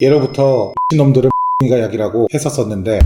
예로부터 미친놈들은 X가 약이라고 했었었는데.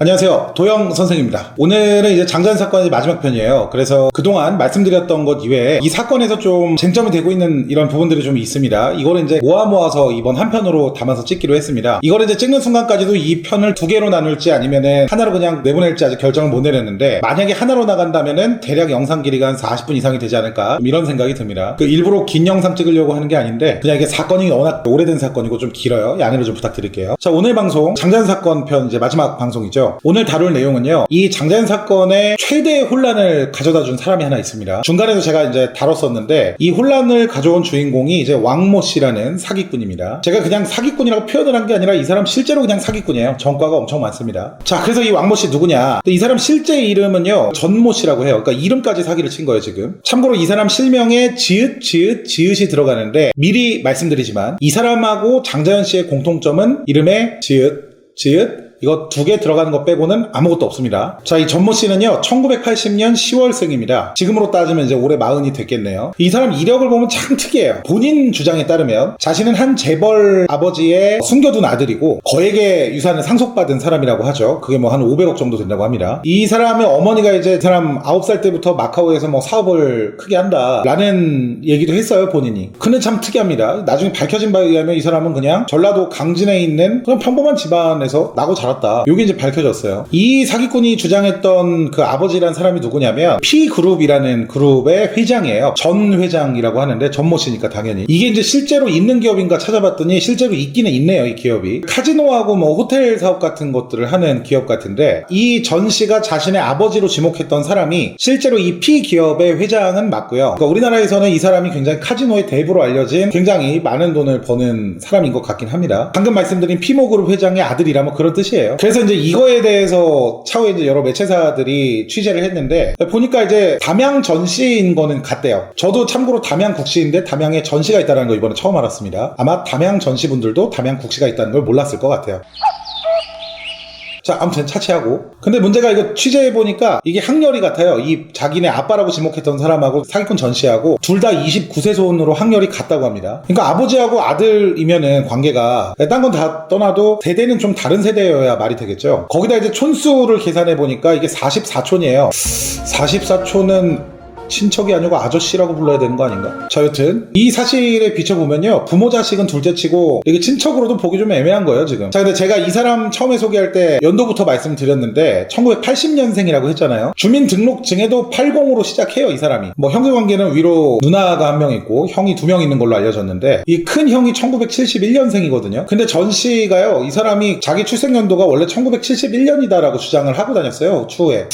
안녕하세요, 도영 선생입니다. 오늘은 이제 장자연 사건의 마지막 편이에요. 그래서 그동안 말씀드렸던 것 이외에 이 사건에서 좀 쟁점이 되고 있는 이런 부분들이 좀 있습니다. 이거를 이제 모아서 이번 한 편으로 담아서 찍기로 했습니다. 이거를 이제 찍는 순간까지도 이 편을 두 개로 나눌지 아니면은 하나로 그냥 내보낼지 아직 결정을 못 내렸는데, 만약에 하나로 나간다면은 대략 영상 길이가 한 40분 이상이 되지 않을까, 이런 생각이 듭니다. 일부러 긴 영상 찍으려고 하는 게 아닌데, 그냥 이게 사건이 워낙 오래된 사건이고 좀 길어요. 양해를 좀 부탁드릴게요. 자, 오늘 방송 장자연 사건 편 이제 마지막 방송이죠. 오늘 다룰 내용은요, 이 장자연 사건의 최대의 혼란을 가져다 준 사람이 하나 있습니다. 중간에도 제가 이제 다뤘었는데, 이 혼란을 가져온 주인공이 이제 왕모 씨라는 사기꾼입니다. 제가 그냥 사기꾼이라고 표현을 한 게 아니라 이 사람 실제로 그냥 사기꾼이에요. 전과가 엄청 많습니다. 자, 그래서 이 왕모 씨 누구냐? 이 사람 실제 이름은요, 전모 씨라고 해요. 그러니까 이름까지 사기를 친 거예요, 지금. 참고로 이 사람 실명에 지읒이 들어가는데, 미리 말씀드리지만 이 사람하고 장자연 씨의 공통점은 이름에 지읒 이거 두 개 들어가는 거 빼고는 아무것도 없습니다. 자, 이 전모 씨는요 1980년 10월생입니다. 지금으로 따지면 이제 올해 40이 됐겠네요. 이 사람 이력을 보면 참 특이해요. 본인 주장에 따르면 자신은 한 재벌 아버지의 숨겨둔 아들이고 거액의 유산을 상속받은 사람이라고 하죠. 그게 뭐 한 500억 정도 된다고 합니다. 이 사람의 어머니가 이제 이 사람 9살 때부터 마카오에서 뭐 사업을 크게 한다 라는 얘기도 했어요, 본인이. 근데 참 특이합니다. 나중에 밝혀진 바에 의하면 이 사람은 그냥 전라도 강진에 있는 그런 평범한 집안에서 나고 자랐다. 요게 이제 밝혀졌어요. 이 사기꾼이 주장했던 그 아버지란 사람이 누구냐면 P그룹이라는 그룹의 회장이에요. 전 회장이라고 하는데 전모 씨니까 당연히. 이게 이제 실제로 있는 기업인가 찾아봤더니 실제로 있기는 있네요, 이 기업이. 카지노하고 뭐 호텔 사업 같은 것들을 하는 기업 같은데, 이 전 씨가 자신의 아버지로 지목했던 사람이 실제로 이 P 기업의 회장은 맞고요. 그러니까 우리나라에서는 이 사람이 굉장히 카지노의 대부로 알려진 굉장히 많은 돈을 버는 사람인 것 같긴 합니다. 방금 말씀드린 피모그룹 회장의 아들이라면 그런 뜻이에요. 그래서 이제 이거에 대해서 차후에 이제 여러 매체사들이 취재를 했는데, 보니까 이제 담양 전시인 거는 같대요. 저도 참고로 담양 국시인데 담양에 전시가 있다는 거 이번에 처음 알았습니다. 아마 담양 전시분들도 담양 국시가 있다는 걸 몰랐을 것 같아요. 자, 아무튼 차치하고. 근데 문제가 이거 취재해보니까 이게 학렬이 같아요. 이 자기네 아빠라고 지목했던 사람하고 사기꾼 전 씨하고 둘 다 29세 손으로 학렬이 같다고 합니다. 그러니까 아버지하고 아들이면은 관계가, 딴 건 다 떠나도 세대는 좀 다른 세대여야 말이 되겠죠. 거기다 이제 촌수를 계산해보니까 이게 44촌이에요. 44촌은 친척이 아니고 아저씨라고 불러야 되는 거 아닌가? 자, 여튼 이 사실에 비춰보면요, 부모 자식은 둘째치고 이게 친척으로도 보기 좀 애매한 거예요, 지금. 자, 근데 제가 이 사람 처음에 소개할 때 연도부터 말씀드렸는데 1980년생이라고 했잖아요. 주민등록증에도 80으로 시작해요, 이 사람이. 뭐 형제관계는 위로 누나가 한 명 있고 형이 2명 있는 걸로 알려졌는데, 이 큰 형이 1971년생이거든요. 근데 전 씨가요, 이 사람이 자기 출생연도가 원래 1971년이다라고 주장을 하고 다녔어요, 추후에.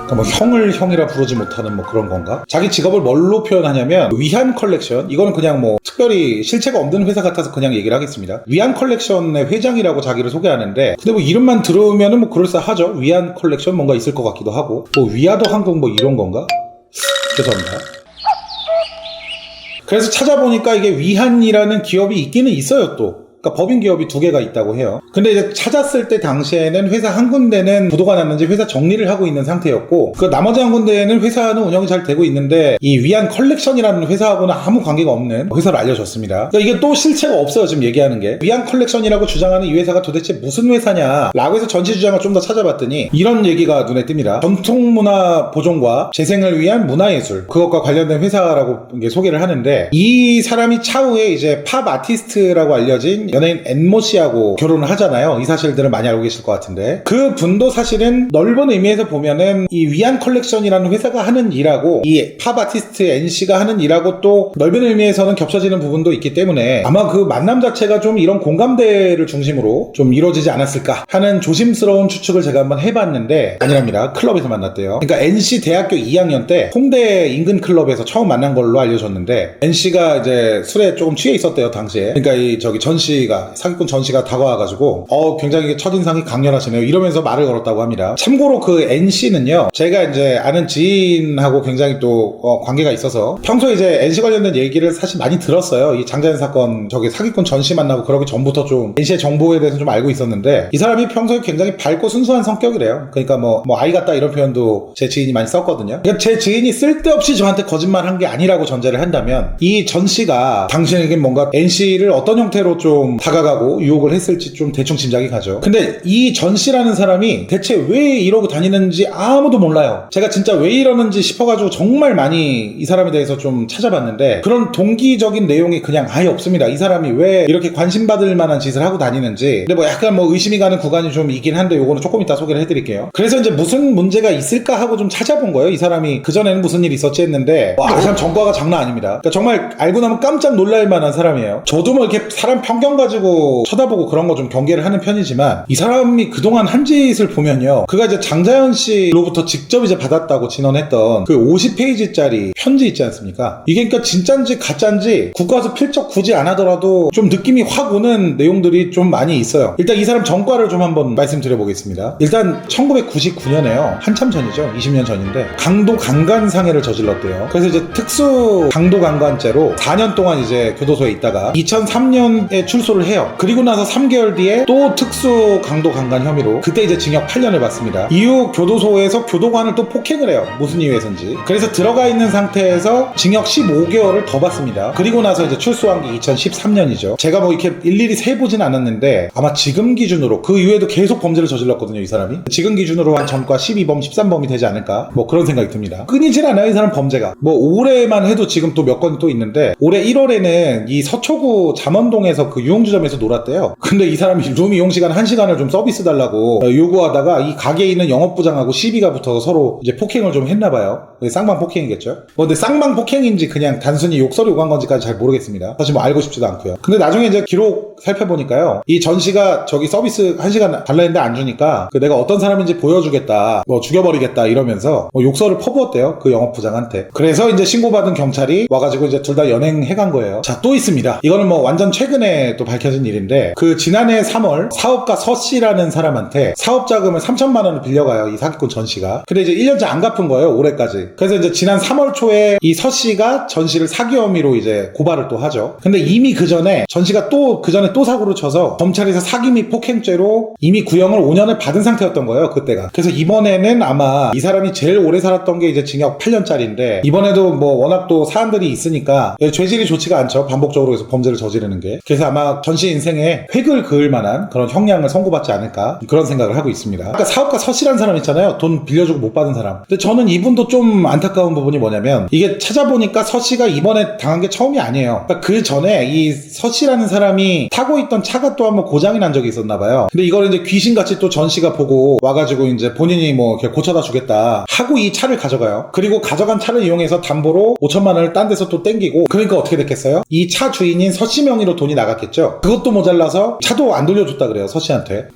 그러니까 뭐 형을 형이라 부르지 못하는 뭐 그런 건가? 자기 직업을 뭘로 표현하냐면 위안 컬렉션, 이거는 그냥 뭐 특별히 실체가 없는 회사 같아서 그냥 얘기를 하겠습니다. 위안 컬렉션의 회장이라고 자기를 소개하는데, 근데 뭐 이름만 들으면은 뭐 그럴싸하죠. 위안 컬렉션 뭔가 있을 것 같기도 하고, 뭐 위아더 항공 뭐 이런 건가? 죄송합니다. 그래서 찾아보니까 이게 위안이라는 기업이 있기는 있어요, 또. 그러니까 법인 기업이 2개가 있다고 해요. 근데 이제 찾았을 때 당시에는 회사 한 군데는 부도가 났는지 회사 정리를 하고 있는 상태였고, 그 나머지 한 군데는 회사는 운영이 잘 되고 있는데 이 위안 컬렉션이라는 회사하고는 아무 관계가 없는 회사를 알려줬습니다. 그러니까 이게 또 실체가 없어요, 지금 얘기하는 게. 위안 컬렉션이라고 주장하는 이 회사가 도대체 무슨 회사냐 라고 해서 전시 주장을 좀 더 찾아봤더니 이런 얘기가 눈에 띕니다. 전통문화 보존과 재생을 위한 문화예술, 그것과 관련된 회사라고 소개를 하는데, 이 사람이 차후에 이제 팝 아티스트라고 알려진 연예인 앤모 씨하고 결혼을 하잖아요. 이 사실들은 많이 알고 계실 것 같은데, 그 분도 사실은 넓은 의미에서 보면은 이 위안 컬렉션이라는 회사가 하는 일하고 이 팝 아티스트 앤 씨가 하는 일하고 또 넓은 의미에서는 겹쳐지는 부분도 있기 때문에 아마 그 만남 자체가 좀 이런 공감대를 중심으로 좀 이루어지지 않았을까 하는 조심스러운 추측을 제가 한번 해봤는데, 아니랍니다. 클럽에서 만났대요. 그러니까 NC 대학교 2학년 때 홍대 인근 클럽에서 처음 만난 걸로 알려졌는데, NC가 이제 술에 조금 취해 있었대요, 당시에. 그러니까 이 전 씨 씨가 사기꾼 전 씨가 다가와가지고 굉장히 첫인상이 강렬하시네요 이러면서 말을 걸었다고 합니다. 참고로 그 N 씨는요 제가 이제 아는 지인하고 굉장히 또 관계가 있어서 평소에 이제 N 씨 관련된 얘기를 사실 많이 들었어요. 이 장자연 사건 저기 사기꾼 전 씨 만나고 그러기 전부터 좀 N 씨의 정보에 대해서 좀 알고 있었는데 이 사람이 평소에 굉장히 밝고 순수한 성격이래요. 그러니까 뭐 아이 같다 이런 표현도 제 지인이 많이 썼거든요. 그러니까 제 지인이 쓸데없이 저한테 거짓말 한 게 아니라고 전제를 한다면 이 전 씨가 당신에게 뭔가 N 씨를 어떤 형태로 좀 다가가고 유혹을 했을지 좀 대충 짐작이 가죠. 근데 이 전 씨라는 사람이 대체 왜 이러고 다니는지 아무도 몰라요. 제가 진짜 왜 이러는지 싶어가지고 정말 많이 이 사람에 대해서 좀 찾아봤는데 그런 동기적인 내용이 그냥 아예 없습니다. 이 사람이 왜 이렇게 관심받을 만한 짓을 하고 다니는지. 근데 뭐 약간 뭐 의심이 가는 구간이 좀 있긴 한데 요거는 조금 이따 소개를 해드릴게요. 그래서 이제 무슨 문제가 있을까 하고 좀 찾아본 거예요. 이 사람이 그전에는 무슨 일이 있었지 했는데 와, 이 사람 전과가 장난 아닙니다. 그러니까 정말 알고 나면 깜짝 놀랄 만한 사람이에요. 저도 뭐 이렇게 사람 편견 가지고 쳐다보고 그런 거 좀 경계를 하는 편이지만 이 사람이 그동안 한 짓을 보면요. 그가 이제 장자연 씨로부터 직접 이제 받았다고 진언했던 그 50페이지짜리 편지 있지 않습니까? 이게 그러니까 진짠지 가짠지 국가에서 필적 굳이 안 하더라도 좀 느낌이 확 오는 내용들이 좀 많이 있어요. 일단 이 사람 전과를 좀 한번 말씀드려보겠습니다. 일단 1999년에요. 한참 전이죠. 20년 전인데 강도 강간상해를 저질렀대요. 그래서 이제 특수 강도 강간죄로 4년 동안 이제 교도소에 있다가 2003년에 출소를 해요. 그리고 나서 3개월 뒤에 또 특수 강도 강간 혐의로 그때 이제 징역 8년을 받습니다. 이후 교도소에서 교도관을 또 폭행을 해요. 무슨 이유에선지. 그래서 들어가 있는 상태에서 징역 15개월을 더 받습니다. 그리고 나서 이제 출소한 게 2013년이죠. 제가 뭐 이렇게 일일이 세보진 않았는데 아마 지금 기준으로 그 이후에도 계속 범죄를 저질렀거든요. 이 사람이. 지금 기준으로 한 전과 12범, 13범이 되지 않을까 뭐 그런 생각이 듭니다. 끊이질 않아요. 이 사람 범죄가. 뭐 올해만 해도 지금 또 몇 건이 또 있는데 올해 1월에는 이 서초구 잠원동에서 그 유흥주점에서 놀았대요. 근데 이 사람이 룸 이용 시간 1시간을 좀 서비스 달라고 요구하다가 이 가게에 있는 영업부장하고 시비가 붙어서 서로 이제 폭행을 좀 했나봐요. 쌍방 폭행이겠죠. 뭐 근데 쌍방 폭행인지 그냥 단순히 욕설을 요구한 건지까지 잘 모르겠습니다. 사실 뭐 알고 싶지도 않고요. 근데 나중에 이제 기록 살펴보니까요. 이 전 씨가 저기 서비스 1시간 달라 했는데 안 주니까 내가 어떤 사람인지 보여주겠다, 뭐 죽여버리겠다 이러면서 뭐 욕설을 퍼부었대요. 그 영업부장한테. 그래서 이제 신고받은 경찰이 와가지고 이제 둘 다 연행해간 거예요. 자, 또 있습니다. 이거는 뭐 완전 최근에 또 밝혀진 일인데 그 지난해 3월 사업가 서 씨라는 사람한테 사업 자금을 3천만 원을 빌려가요. 이 사기꾼 전 씨가. 근데 이제 1년째 안 갚은 거예요. 올해까지. 그래서 이제 지난 3월 초에 이 서 씨가 전 씨를 사기 혐의로 이제 고발을 또 하죠. 근데 이미 그 전에 전 씨가 또 그 전에 또 사고를 쳐서 검찰에서 사기 및 폭행죄로 이미 구형을 5년을 받은 상태였던 거예요. 그때가. 그래서 이번에는 아마 이 사람이 제일 오래 살았던 게 이제 징역 8년짜리인데 이번에도 뭐 워낙 또 사안들이 있으니까 죄질이 좋지가 않죠. 반복적으로 해서 범죄를 저지르는 게. 그래서 아마 전 씨 인생에 획을 그을 만한 그런 형량을 선고받지 않을까 그런 생각을 하고 있습니다. 아까 사업가 서 씨라는 사람 있잖아요. 돈 빌려주고 못 받은 사람. 근데 저는 이분도 좀 안타까운 부분이 뭐냐면 이게 찾아보니까 서 씨가 이번에 당한 게 처음이 아니에요. 그러니까 그 전에 이 서 씨라는 사람이 타고 있던 차가 또 한번 고장이 난 적이 있었나 봐요. 근데 이걸 이제 귀신같이 또 전 씨가 보고 와가지고 이제 본인이 뭐 이렇게 고쳐다 주겠다 하고 이 차를 가져가요. 그리고 가져간 차를 이용해서 담보로 5천만 원을 딴 데서 또 땡기고 그러니까 어떻게 됐겠어요? 이 차 주인인 서 씨 명의로 돈이 나갔겠죠. 그것도 모자라서 차도 안 돌려줬다 그래요. 서 씨한테.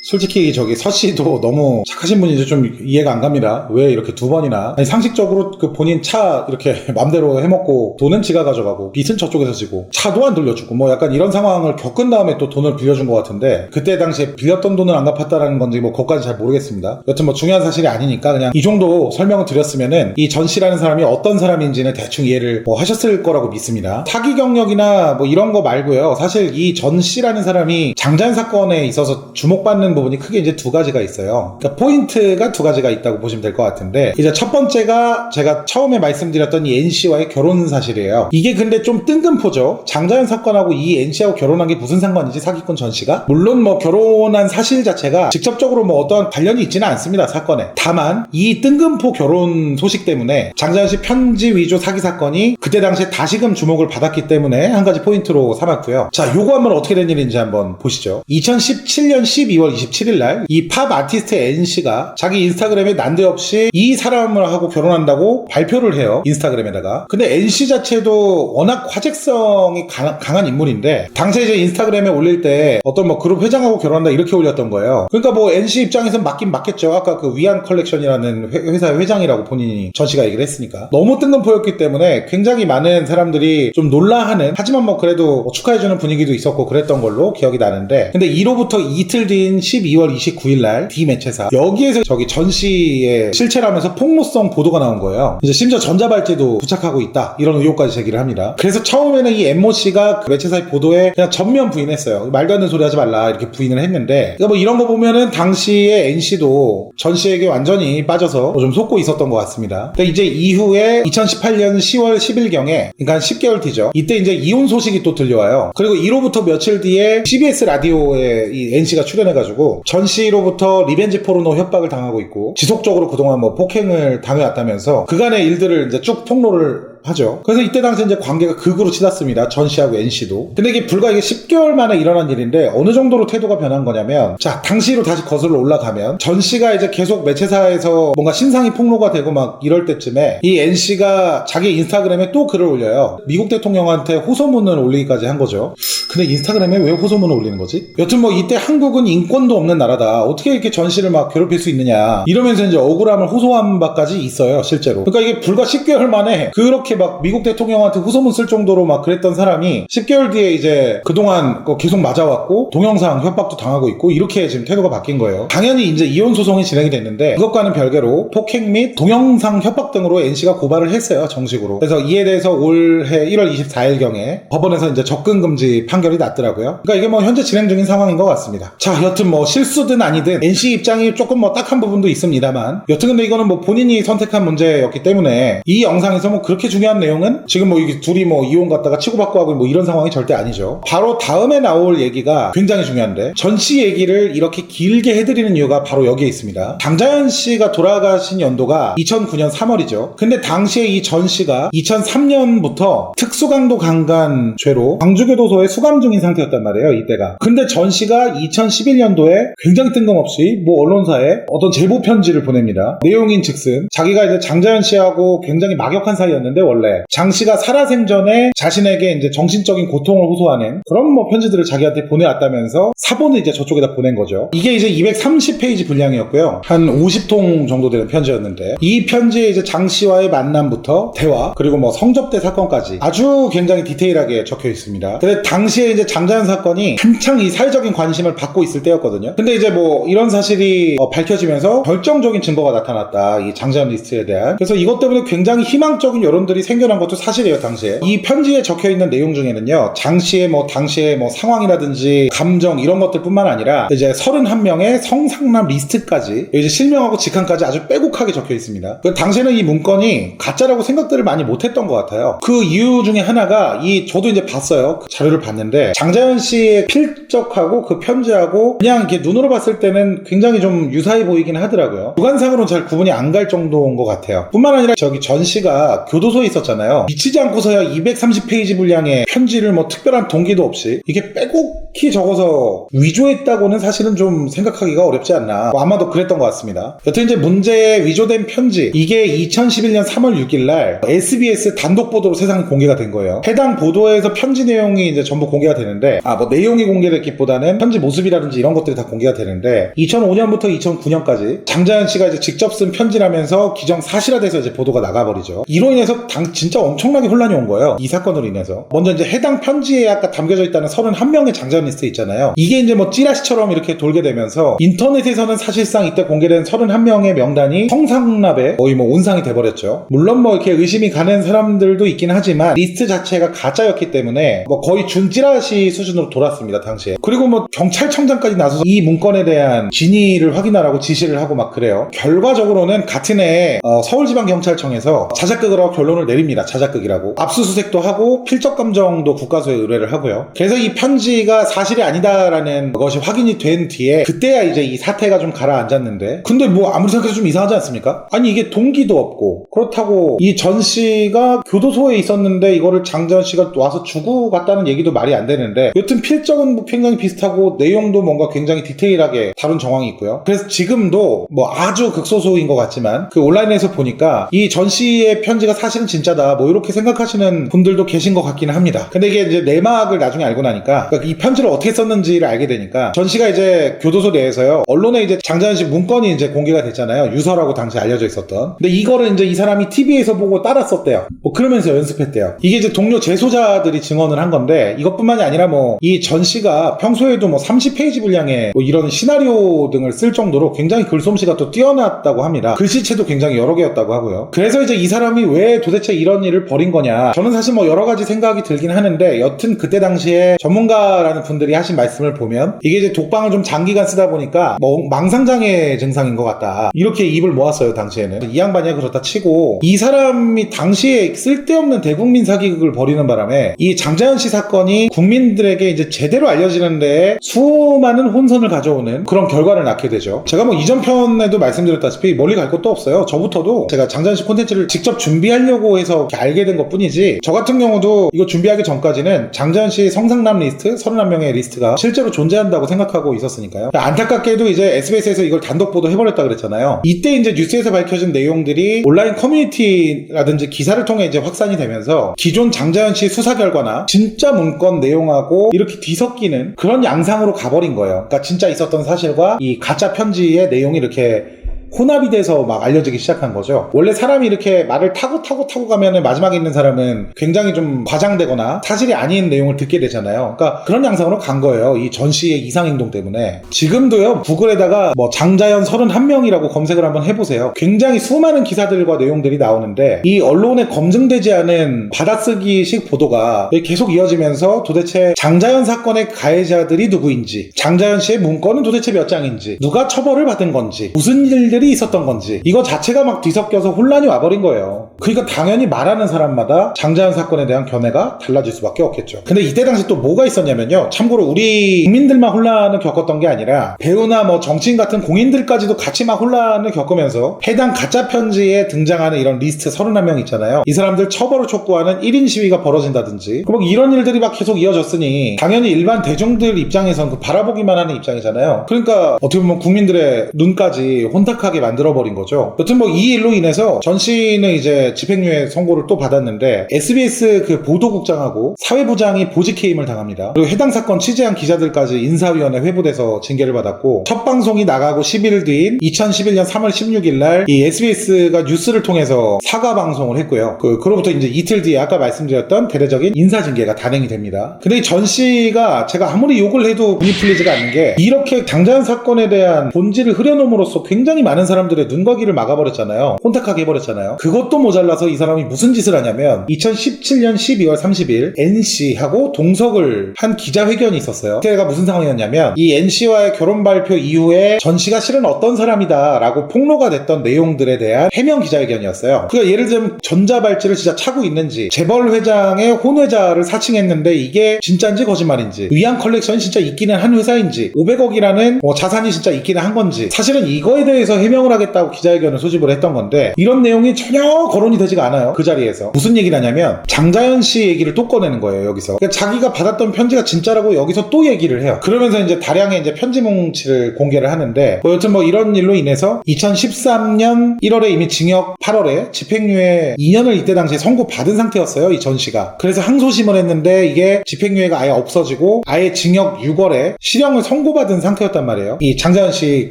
솔직히 저기 서 씨도 너무 착하신 분인지 좀 이해가 안 갑니다. 왜 이렇게 두 번이나. 아니 상식적으로 그 본인 차 이렇게 맘대로 해먹고 돈은 지가 가져가고 빚은 저쪽에서 지고 차도 안 돌려주고 뭐 약간 이런 상황을 겪은 다음에 또 돈을 빌려준 것 같은데 그때 당시에 빌렸던 돈을 안 갚았다라는 건지 뭐 그것까지 잘 모르겠습니다. 여튼 뭐 중요한 사실이 아니니까 그냥 이 정도 설명을 드렸으면은 이 전 씨라는 사람이 어떤 사람인지는 대충 이해를 뭐 하셨을 거라고 믿습니다. 사기 경력이나 뭐 이런 거 말고요. 사실 이 전 씨라는 사람이 장자연 사건에 있어서 주목받는 부분이 크게 이제 두 가지가 있어요. 그러니까 포인트가 두 가지가 있다고 보시면 될 것 같은데 이제 첫 번째가 제가 처음에 말씀드렸던 이 N씨와의 결혼 사실이에요. 이게 근데 좀 뜬금포죠. 장자연 사건하고 이 N씨하고 결혼한 게 무슨 상관이지 사기꾼 전 씨가? 물론 뭐 결혼한 사실 자체가 직접적으로 뭐 어떠한 관련이 있지는 않습니다. 사건에. 다만 이 뜬금포 결혼 소식 때문에 장자연 씨 편지 위조 사기 사건이 그때 당시에 다시금 주목을 받았기 때문에 한 가지 포인트로 삼았고요. 자, 요거 한번 어떻게 된 일인지 한번 보시죠. 2017년 12월 27일날 이 팝 아티스트 NC가 자기 인스타그램에 난데없이 이 사람을 하고 결혼한다고 발표를 해요. 인스타그램에다가. 근데 NC 자체도 워낙 화제성이 강한 인물인데 당시에 이제 인스타그램에 올릴 때 어떤 뭐 그룹 회장하고 결혼한다 이렇게 올렸던 거예요. 그러니까 뭐 NC 입장에서는 맞긴 맞겠죠. 아까 그 위안 컬렉션이라는 회사의 회장이라고 본인이 전 씨가 얘기를 했으니까. 너무 뜬금포였기 때문에 굉장히 많은 사람들이 좀 놀라하는, 하지만 뭐 그래도 축하해주는 분위기도 있었고 그랬던 걸로 기억이 나는데, 근데 이로부터 이틀 뒤인 12월 29일날 D 매체사 여기에서 저기 전 씨의 실체라면서 폭로성 보도가 나온 거예요. 이제 심지어 전자발찌도 부착하고 있다 이런 의혹까지 제기를 합니다. 그래서 처음에는 이 엠모 씨가 그 매체사의 보도에 그냥 전면 부인했어요. 말도 안 되는 소리 하지 말라 이렇게 부인을 했는데, 그러니까 뭐 이런 거 보면은 당시에 NC도 전 씨에게 완전히 빠져서 좀 속고 있었던 것 같습니다. 근데 이제 이후에 2018년 10월 10일경에, 그러니까 10개월 뒤죠. 이때 이제 이혼 소식이 또 들려와요. 그리고 이로부터 며칠 뒤에 CBS 라디오에 이 NC가 출연해가지고 전 씨로부터 리벤지 포르노 협박을 당하고 있고 지속적으로 그동안 뭐 폭행을 당해왔다면서 그간의 일들을 이제 쭉 폭로를 하죠. 그래서 이때 당시 이제 관계가 극으로 치닫습니다. 전 씨하고 NC도. 근데 이게 불과 10개월 만에 일어난 일인데 어느 정도로 태도가 변한 거냐면, 자, 당시로 다시 거슬러 올라가면 전 씨가 이제 계속 매체사에서 뭔가 신상이 폭로가 되고 막 이럴 때쯤에 이 NC가 자기 인스타그램에 또 글을 올려요. 미국 대통령한테 호소문을 올리기까지 한 거죠. 근데 인스타그램에 왜 호소문을 올리는 거지? 여튼 뭐 이때 한국은 인권도 없는 나라다. 어떻게 이렇게 전 씨를 막 괴롭힐 수 있느냐. 이러면서 이제 억울함을 호소한 바까지 있어요, 실제로. 그러니까 이게 불과 10개월 만에 그렇게 막 미국 대통령한테 후소문 쓸 정도로 막 그랬던 사람이 10개월 뒤에 이제 그동안 계속 맞아왔고 동영상 협박도 당하고 있고 이렇게 지금 태도가 바뀐 거예요. 당연히 이제 이혼 소송이 진행이 됐는데 그것과는 별개로 폭행 및 동영상 협박 등으로 NC가 고발을 했어요, 정식으로. 그래서 이에 대해서 올해 1월 24일경에 법원에서 이제 접근 금지 판결이 났더라고요. 그러니까 이게 뭐 현재 진행 중인 상황인 것 같습니다. 자, 여튼 뭐 실수든 아니든 NC 입장이 조금 뭐 딱한 부분도 있습니다만, 여튼 근데 이거는 뭐 본인이 선택한 문제였기 때문에 이 영상에서 뭐 그렇게 중요한 내용은 지금 뭐 이게 둘이 뭐 이혼 갔다가 치고받고 하고 뭐 이런 상황이 절대 아니죠. 바로 다음에 나올 얘기가 굉장히 중요한데, 전 씨 얘기를 이렇게 길게 해드리는 이유가 바로 여기에 있습니다. 장자연 씨가 돌아가신 연도가 2009년 3월이죠. 근데 당시에 이 전 씨가 2003년부터 특수강도 강간죄로 광주교도소에 수감 중인 상태였단 말이에요, 이때가. 근데 전 씨가 2011년도에 굉장히 뜬금없이 뭐 언론사에 어떤 제보 편지를 보냅니다. 내용인 즉슨 자기가 이제 장자연 씨하고 굉장히 막역한 사이였는데 원래 장 씨가 살아생전에 자신에게 이제 정신적인 고통을 호소하는 그런 뭐 편지들을 자기한테 보내왔다면서 사본을 이제 저쪽에다 보낸 거죠. 이게 이제 230페이지 분량이었고요. 한 50통 정도 되는 편지였는데, 이 편지에 이제 장 씨와의 만남부터 대화, 그리고 뭐 성접대 사건까지 아주 굉장히 디테일하게 적혀 있습니다. 근데 당시에 이제 장자연 사건이 한창 이 사회적인 관심을 받고 있을 때였거든요. 근데 이제 뭐 이런 사실이 밝혀지면서 결정적인 증거가 나타났다, 이 장자연 리스트에 대한. 그래서 이것 때문에 굉장히 희망적인 여론들이 생겨난 것도 사실이에요, 당시에. 이 편지에 적혀있는 내용 중에는요, 장 씨의 뭐 당시의 뭐 상황이라든지 감정 이런 것들 뿐만 아니라 이제 31명의 성상남 리스트까지, 이제 실명하고 직함까지 아주 빼곡하게 적혀 있습니다. 그 당시에는 이 문건이 가짜라고 생각들을 많이 못했던 것 같아요. 그 이유 중에 하나가 저도 이제 봤어요. 그 자료를 봤는데 장자연 씨의 필적하고 그 편지하고 그냥 이렇게 눈으로 봤을 때는 굉장히 좀 유사해 보이긴 하더라고요. 주관상으로는 잘 구분이 안 갈 정도인 것 같아요. 뿐만 아니라 저기 전 씨가 교도소에 있었잖아요. 미치지 않고서야 230페이지 분량의 편지를 뭐 특별한 동기도 없이 이게 빼곡히 적어서 위조했다고는 사실은 좀 생각하기가 어렵지 않나. 아마도 그랬던 것 같습니다. 여튼 이제 문제의 위조된 편지, 이게 2011년 3월 6일날 SBS 단독 보도로 세상에 공개가 된 거예요. 해당 보도에서 편지 내용이 이제 전부 공개가 되는데, 뭐 내용이 공개됐기보다는 편지 모습이라든지 이런 것들이 다 공개가 되는데, 2005년부터 2009년까지 장자연 씨가 이제 직접 쓴 편지라면서 기정사실화돼서 이제 보도가 나가버리죠. 이로 인해서 진짜 엄청나게 혼란이 온 거예요, 이 사건으로 인해서. 먼저 이제 해당 편지에 아까 담겨져 있다는 31명의 장자연 리스트 있잖아요. 이게 이제 뭐 찌라시처럼 이렇게 돌게 되면서 인터넷에서는 사실상 이때 공개된 31명의 명단이 성상납에 거의 뭐 온상이 돼버렸죠. 물론 뭐 이렇게 의심이 가는 사람들도 있긴 하지만 리스트 자체가 가짜였기 때문에 뭐 거의 준 찌라시 수준으로 돌았습니다, 당시에. 그리고 뭐 경찰청장까지 나서서 이 문건에 대한 진위를 확인하라고 지시를 하고 막 그래요. 결과적으로는 같은 해에 서울지방경찰청에서 자작극으로 결론을 결론을 내립니다. 자작극이라고. 압수수색도 하고 필적감정도 국가수에 의뢰를 하고요. 그래서 이 편지가 사실이 아니다라는 것이 확인이 된 뒤에 그때야 이제 이 사태가 좀 가라앉았는데, 근데 뭐 아무리 생각해도 좀 이상하지 않습니까? 아니 이게 동기도 없고, 그렇다고 이 전 씨가 교도소에 있었는데 이거를 장재현 씨가 와서 주고 갔다는 얘기도 말이 안 되는데, 여튼 필적은 뭐 굉장히 비슷하고 내용도 뭔가 굉장히 디테일하게 다룬 정황이 있고요. 그래서 지금도 뭐 아주 극소수인 것 같지만 그 온라인에서 보니까 이 전 씨의 편지가 사실은 진짜다 뭐 이렇게 생각하시는 분들도 계신 것 같기는 합니다. 근데 이게 이제 내막을 나중에 알고 나니까, 그러니까 이 편지를 어떻게 썼는지를 알게 되니까, 전 씨가 이제 교도소 내에서요, 언론에 이제 장재현 씨 문건이 이제 공개가 됐잖아요. 유서라고 당시 알려져 있었던. 근데 이거를 이제 이 사람이 TV에서 보고 따라 썼대요. 뭐 그러면서 연습했대요. 이게 이제 동료 재소자들이 증언을 한 건데, 이것뿐만이 아니라 뭐 이 전 씨가 평소에도 뭐 30페이지 분량의 뭐 이런 시나리오 등을 쓸 정도로 굉장히 글솜씨가 또 뛰어났다고 합니다. 글씨체도 굉장히 여러 개였다고 하고요. 그래서 이제 이 사람이 왜 도대체 이런 일을 벌인 거냐, 저는 사실 뭐 여러 가지 생각이 들긴 하는데, 여튼 그때 당시에 전문가라는 분들이 하신 말씀을 보면 이게 이제 독방을 좀 장기간 쓰다 보니까 뭐 망상장애 증상인 것 같다, 이렇게 입을 모았어요. 당시에는 이 양반이야 그렇다 치고, 이 사람이 당시에 쓸데없는 대국민 사기극을 벌이는 바람에 이 장재현 씨 사건이 국민들에게 이제 제대로 알려지는데 수많은 혼선을 가져오는 그런 결과를 낳게 되죠. 제가 뭐 이전 편에도 말씀드렸다시피 멀리 갈 것도 없어요. 저부터도 제가 장재현 씨 콘텐츠를 직접 준비하려고 해서 알게 된 것 뿐이지, 저 같은 경우도 이거 준비하기 전까지는 장재현 씨 성상남 리스트 31명의 리스트가 실제로 존재한다고 생각하고 있었으니까요. 안타깝게도 이제 SBS에서 이걸 단독 보도 해버렸다 그랬잖아요. 이때 이제 뉴스에서 밝혀진 내용들이 온라인 커뮤니티라든지 기사를 통해 이제 확산이 되면서 기존 장재현 씨 수사 결과나 진짜 문건 내용하고 이렇게 뒤섞이는 그런 양상으로 가버린 거예요. 그러니까 진짜 있었던 사실과 이 가짜 편지의 내용이 이렇게 혼합이 돼서 막 알려지기 시작한 거죠. 원래 사람이 이렇게 말을 타고 가면은 마지막에 있는 사람은 굉장히 좀 과장되거나 사실이 아닌 내용을 듣게 되잖아요. 그러니까 그런 양상으로 간 거예요. 이 전 씨의 이상행동 때문에. 지금도요, 구글에다가 뭐 장자연 31명이라고 검색을 한번 해보세요. 굉장히 수많은 기사들과 내용들이 나오는데, 이 언론에 검증되지 않은 받아쓰기식 보도가 계속 이어지면서 도대체 장자연 사건의 가해자들이 누구인지, 장자연 씨의 문건은 도대체 몇 장인지, 누가 처벌을 받은 건지, 무슨 일들이 있었던 건지, 이거 자체가 막 뒤섞여서 혼란이 와버린 거예요. 그러니까 당연히 말하는 사람마다 장자연 사건에 대한 견해가 달라질 수밖에 없겠죠. 근데 이때 당시 또 뭐가 있었냐면요, 참고로 우리 국민들만 혼란을 겪었던 게 아니라 배우나 뭐 정치인 같은 공인들까지도 같이 막 혼란을 겪으면서 해당 가짜 편지에 등장하는 이런 리스트 31명 있잖아요. 이 사람들 처벌을 촉구하는 1인 시위가 벌어진다든지 뭐 이런 일들이 막 계속 이어졌으니 당연히 일반 대중들 입장에선 그 바라보기만 하는 입장이잖아요. 그러니까 어떻게 보면 국민들의 눈까지 혼탁하게 만들어버린 거죠. 여튼 뭐 이 일로 인해서 전 씨는 이제 집행유예 선고를 또 받았는데, SBS 그 보도국장하고 사회부장이 보직해임을 당합니다. 그리고 해당 사건 취재한 기자들까지 인사위원회 회부돼서 징계를 받았고, 첫 방송이 나가고 10일 뒤인 2011년 3월 16일 날 이 SBS가 뉴스를 통해서 사과 방송을 했고요. 그로부터 이제 이틀 뒤에 아까 말씀드렸던 대대적인 인사징계가 단행이 됩니다. 근데 이 전 씨가 제가 아무리 욕을 해도 분이 풀리지가 않는 게, 이렇게 장자연 사건에 대한 본질을 흐려놓음으로써 굉장히 많은 사람들의 눈과 귀를 막아버렸잖아요. 혼탁하게 해버렸잖아요. 그것도 모자라서 이 사람이 무슨 짓을 하냐면, 2017년 12월 30일 NC하고 동석을 한 기자회견이 있었어요. 그때가 무슨 상황이었냐면, 이 NC와의 결혼 발표 이후에 전 씨가 실은 어떤 사람이다 라고 폭로가 됐던 내용들에 대한 해명 기자회견이었어요. 그러니까 예를 들면 전자발찌를 진짜 차고 있는지, 재벌 회장의 혼외자를 사칭했는데 이게 진짜인지 거짓말인지, 위안 컬렉션이 진짜 있기는 한 회사인지, 500억이라는 자산이 진짜 있기는 한 건지, 사실은 이거에 대해서 해명을 하겠다고 기자회견을 소집을 했던 건데, 이런 내용이 전혀 거론이 되지가 않아요. 그 자리에서 무슨 얘기를 하냐면 장자연 씨 얘기를 또 꺼내는 거예요. 여기서 그러니까 자기가 받았던 편지가 진짜라고 여기서 또 얘기를 해요. 그러면서 이제 다량의 이제 편지 뭉치를 공개를 하는데, 여튼 뭐 이런 일로 인해서 2013년 1월에 이미 징역 8월에 집행유예 2년을 이때 당시에 선고받은 상태였어요. 이 전 씨가. 그래서 항소심을 했는데 이게 집행유예가 아예 없어지고 아예 징역 6월에 실형을 선고받은 상태였단 말이에요. 이 장자연 씨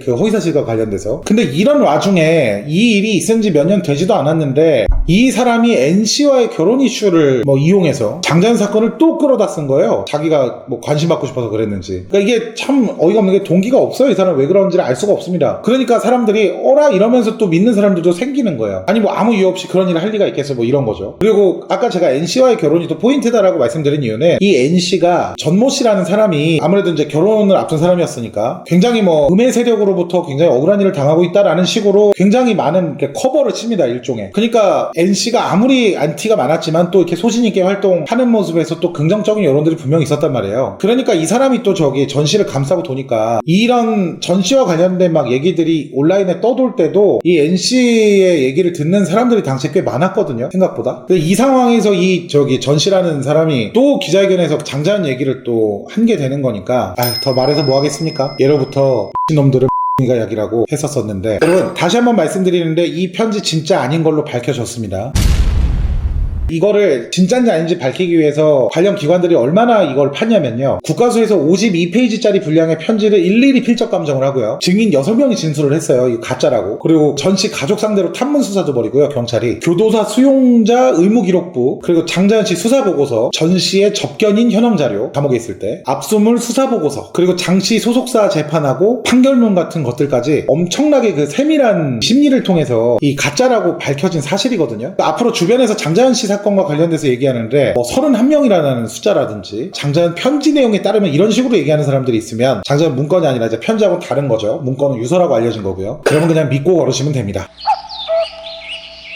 그 허위사실과 관련돼서. 근데 이런 와중에 이 일이 있은 지 몇 년 되지도 않았는데, 이 사람이 NC와의 결혼 이슈를 뭐 이용해서 장자연 사건을 또 끌어다 쓴 거예요. 자기가 뭐 관심 받고 싶어서 그랬는지. 그러니까 이게 참 어이가 없는 게 동기가 없어요. 이 사람은 왜 그런지를 알 수가 없습니다. 그러니까 사람들이 어라 이러면서 또 믿는 사람들도 생기는 거예요. 아니 뭐 아무 이유 없이 그런 일을 할 리가 있겠어 뭐 이런 거죠. 그리고 아까 제가 NC와의 결혼이 또 포인트다라고 말씀드린 이유는, 이 NC가 전모 씨라는 사람이 아무래도 이제 결혼을 앞둔 사람이었으니까 굉장히 뭐 음해 세력으로부터 굉장히 억울한 일을 당하고 있다라는 식으로 굉장히 많은 이렇게 커버를 칩니다, 일종의. 그러니까 NC가 아무리 안티가 많았지만 또 이렇게 소신 있게 활동하는 모습에서 또 긍정적인 여론들이 분명히 있었단 말이에요. 그러니까 이 사람이 또 저기 전 씨를 감싸고 도니까 이런 전 씨와 관련된 막 얘기들이 온라인에 떠돌 때도 이 NC의 얘기를 듣는 사람들이 당시에 꽤 많았거든요, 생각보다. 근데 이 상황에서 이 저기 전 씨라는 사람이 또 기자회견에서 장자연 얘기를 또 한 게 되는 거니까 더 말해서 뭐 하겠습니까? 예로부터 놈들은 가 약이라고 했었었는데, 여러분 다시 한번 말씀드리는데 이 편지 진짜 아닌 걸로 밝혀졌습니다. 이거를 진짜인지 아닌지 밝히기 위해서 관련 기관들이 얼마나 이걸 팠냐면요, 국가수에서 52페이지짜리 분량의 편지를 일일이 필적 감정을 하고요, 증인 6명이 진술을 했어요, 이거 가짜라고. 그리고 전씨 가족 상대로 탐문 수사도 벌이고요, 경찰이. 교도사 수용자 의무기록부, 그리고 장자연씨 수사보고서, 전씨의 접견인 현황자료, 감옥에 있을 때 압수물 수사보고서, 그리고 장씨 소속사 재판하고 판결문 같은 것들까지 엄청나게 그 세밀한 심리를 통해서 이 가짜라고 밝혀진 사실이거든요. 앞으로 주변에서 장자연씨 사건과 관련돼서 얘기하는데 뭐 31명이라는 숫자라든지 장자연 편지 내용에 따르면 이런 식으로 얘기하는 사람들이 있으면 장자연 문건이 아니라 이제 편지하고는 다른 거죠. 문건은 유서라고 알려진 거고요. 그러면 그냥 믿고 걸으시면 됩니다.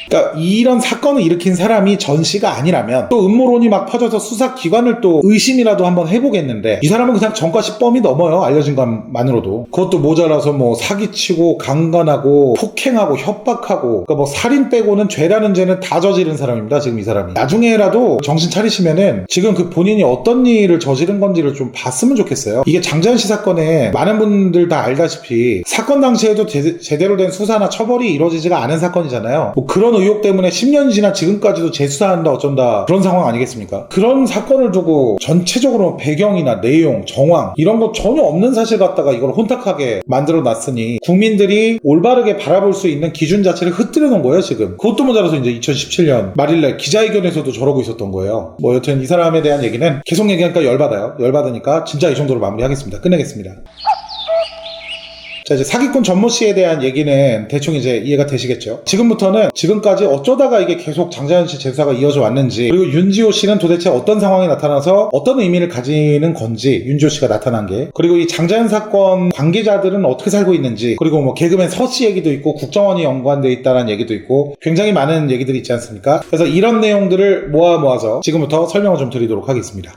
그러니까 이런 사건을 일으킨 사람이 전 씨가 아니라면 또 음모론이 막 퍼져서 수사기관을 또 의심이라도 한번 해보겠는데, 이 사람은 그냥 전과시 범이 넘어요, 알려진 것만으로도. 그것도 모자라서 뭐 사기치고 강간하고 폭행하고 협박하고, 그러니까 뭐 살인 빼고는 죄라는 죄는 다 저지른 사람입니다, 지금 이 사람이. 나중에라도 정신 차리시면은 지금 그 본인이 어떤 일을 저지른 건지를 좀 봤으면 좋겠어요. 이게 장자연 씨 사건에 많은 분들 다 알다시피 사건 당시에도 제대로 된 수사나 처벌이 이루어지지가 않은 사건이잖아요. 뭐 그런 의혹 때문에 10년이 지나 지금까지도 재수사한다 어쩐다 그런 상황 아니겠습니까? 그런 사건을 두고 전체적으로 배경이나 내용, 정황 이런 거 전혀 없는 사실 갖다가 이걸 혼탁하게 만들어 놨으니 국민들이 올바르게 바라볼 수 있는 기준 자체를 흐트려 놓은 거예요, 지금. 그것도 모자라서 이제 2017년 말일날 기자회견에서도 저러고 있었던 거예요. 뭐 여튼 이 사람에 대한 얘기는 계속 얘기하니까 열받아요. 열받으니까 진짜 이 정도로 마무리하겠습니다. 끝내겠습니다. 자, 이제 사기꾼 전모 씨에 대한 얘기는 대충 이제 이해가 되시겠죠? 지금부터는 지금까지 어쩌다가 이게 계속 장자연 씨 재수사가 이어져 왔는지, 그리고 윤지호 씨는 도대체 어떤 상황이 나타나서 어떤 의미를 가지는 건지, 윤지호 씨가 나타난 게, 그리고 이 장자연 사건 관계자들은 어떻게 살고 있는지, 그리고 뭐 개그맨 서씨 얘기도 있고 국정원이 연관되어 있다는 얘기도 있고 굉장히 많은 얘기들이 있지 않습니까? 그래서 이런 내용들을 모아서 지금부터 설명을 좀 드리도록 하겠습니다.